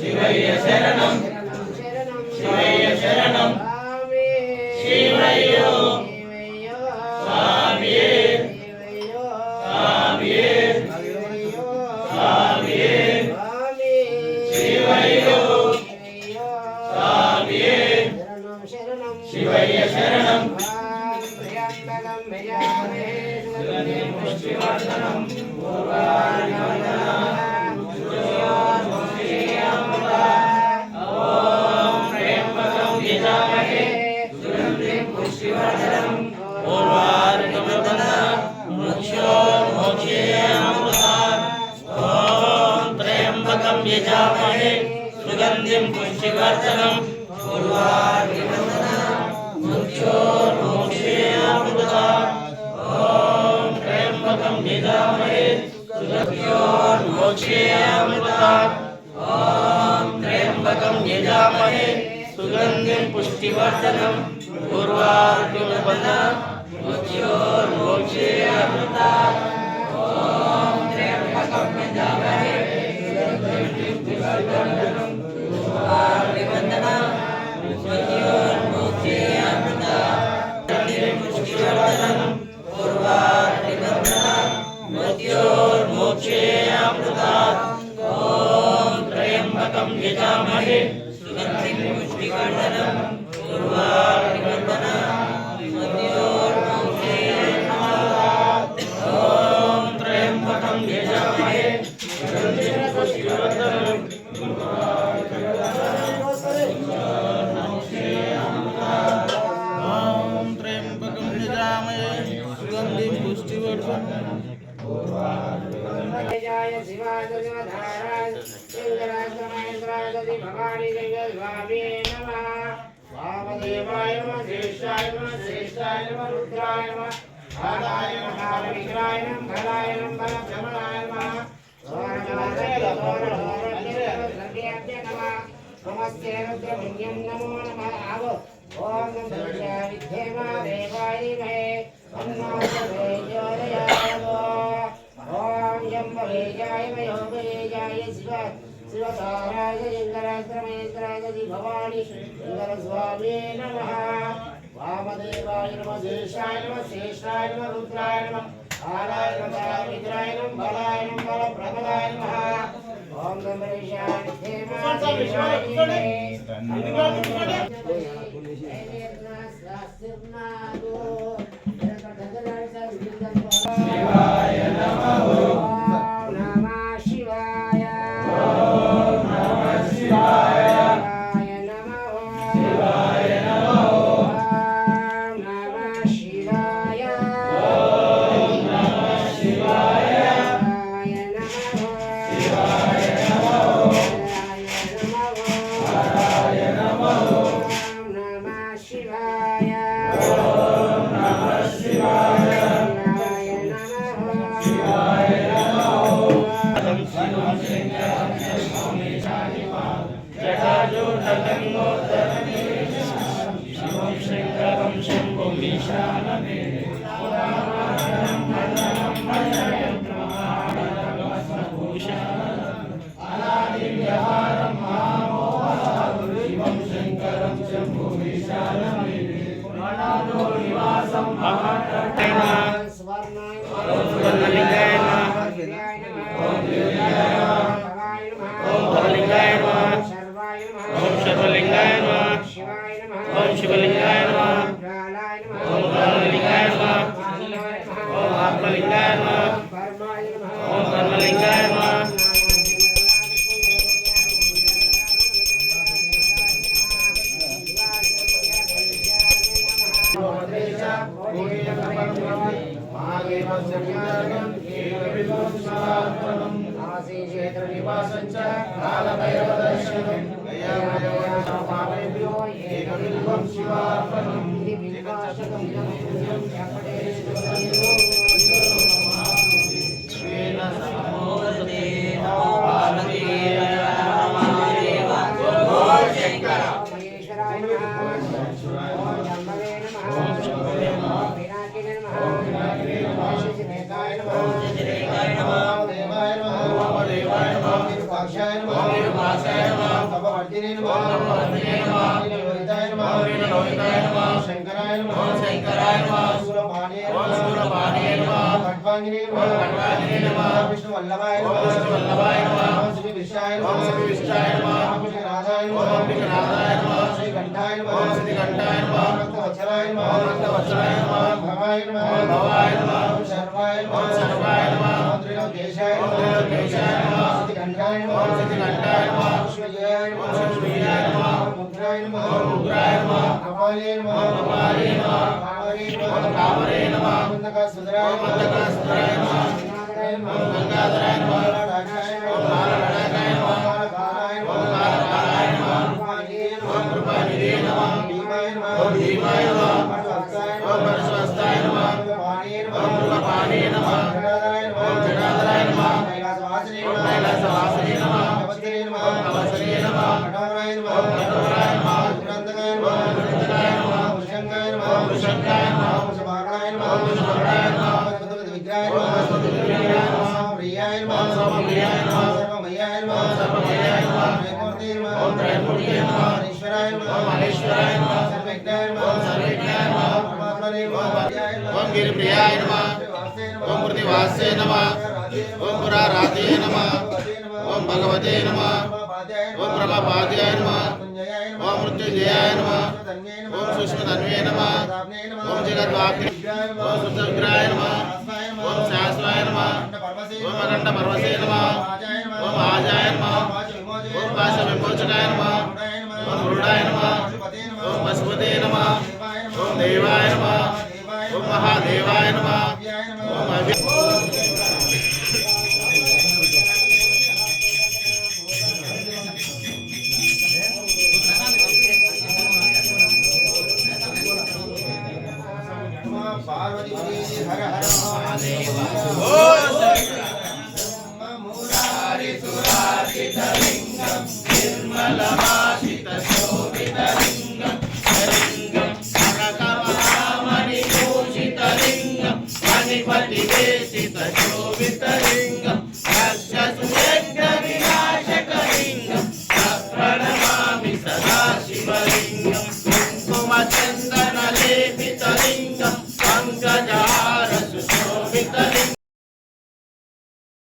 శివయ్య శరణం శివయ్య శరణం శివయ్యో స్వామియే స్వామియే స్వామియే శివయ్యో స్వామియే శివయ్య శరణం పుష్టివర్ధనం यजामहे सुगंधिं पुष्टिवर्धनं पूर्वार्कवन्दनं मृत्योर्मोक्षेऽमृतात् ॐ त्र्यम्बकं यजामहे सुगन्ध्योर्मोक्षेऽमृतात् ॐ त्र्यम्बकं यजामहे सुगन्धिं पुष्टिवर्धनं पूर्वार्कवन्दनं मृत्योर्मोक्षेऽमृतात् ॐ त्र्यम्बकं यजामहे यजामहे सुगन्धिं पुष्टिवर्धनं पूर्वार्कवन्दनं मृत्योर्मोक्षेऽमृतात् ॐ त्र्यम्बकं यजामहे सुगन्धिं पुष्टिवर्धनं शिवाय शिवधाराय भवानी जगद्भावे नमः वामदेवाय नमः श्रेष्ठाय नमः श्रेष्ठाय नमः रुद्राय नमः आदाय नमः कालविग्रहाय नमः खलाय नमः बलभ्रमणाय नमः नमस्ते रुद्रभुज्यं नमो नमः आव ओम नमः विद्येमा देवाय धीमहि तन्नो प्रचोदयात् ओम यम्बवेजाय वयोवेजाय शिवताराय इंद्रास्त्रमेन्द्राय भवानी इंद्रस्वामी नमः वामदेवाय नमः शेषाय नमः शेषाय नमः रुद्राय नमः आलाय नमः विद्राय नमः बलाय नमः बलप्रभवाय नमः ओम नमः शिवाय नमः निवासञ्च कालभैरवदर्शनं गयामयोपापेभ्यो एकबिल्वं शिवार्पणम् स्वेन समोदते नमो पार्वती महादेव बोल शंकर महेश्वराय नमः ओम जम्बवे नमः ओम शंभवे नमः विनायकाय नमः ओम विनायकाय नमः श्रीरेखाय नमः ओम श्रीरेखाय नमः देवाय नमः ओम देवाय नमः विरूपाक्षाय नमः ओम विरूपाक्षाय नमः तपवर्धिने नमः तपवर्धिने नमः लोहिताय नमः लोहिताय नमः शंकराय नमः शंकराय नमः शूरपाणे नमः शूरपाणे नमः खड्वांगिने नमः खड्वांगिने नमः विष्णुवल्लभाय नमः विष्णुवल्लभाय नमः श्री विष्णाय नमः श्री विष्णाय नमः विघ्ननाथाय नमः विघ्ननाथाय नमः श्रीकंठाय नमः श्रीकंठाय नमः भक्तवत्सलाय नमः भक्तवत्सलाय नमः भवाय नमः भवाय नमः शर्वाय नमः शर्वाय नमः त्रिलोकेशाय नमः त्रिलोकेशाय नमः श्रीकंठाय नमः श्रीकंठाय नमः विष्णुयाय नमः विष्णुयाय नमः मुद्राय नमः मुद्राय नमः कपाले नमः कपाले नमः कामरे नमः कामरे नमः मंदकासुराय नमः गंगाधराय नमः गंगाधराय नमः लडाकाय नमः लडाकाय नमः कालाय नमः कालाय नमः कृपानिधे नमः भीमाय नमः भीमाय नमः परशुस्ताय नमः पाणे नमः जटाधराय नमः जटाधराय नमः कैलासवासिने नमः कैलासवासिने नमः नवस्ते नमः नवस्ते नमः कठोराय नमः कठोराय नमः दुरंतकाय नमः दुरंतकाय नमः वृषंगाय नमः वृषंगाय नमः वृषभागाय नमः वृषभागाय नमः विग्रहाय नमः विग्रहाय नमः प्रियाय नमः प्रियाय नमः सर्वमयाय नमः सर्वमयाय नमः त्रैमूर्ते नमः त्रैमूर्ते नमः ईश्वराय नमः ईश्वराय नमः सर्वज्ञाय नमः सर्वज्ञाय नमः परमात्मने नमः ओम गिरिप्रियाय नमः ओम मूर्तिवासे नमः ओम पुराराते नमः ओम भगवते नमः ओम प्रभापाद्याय नमः ओम मृत्युंजयाय नमः ओम सूक्ष्मतन्वे नमः ओम जगद्व्याप्ति ओम सुतविग्रहाय नमः ओम शाश्वाय नमः ओम अखंड पर्वसे नमः ओम आजाय नमः ओम पाश विमोचकाय नमः ओम गरुडाय नमः ओम पशुपते नमः ओम देवाय नमः ओम महादेवाय नमः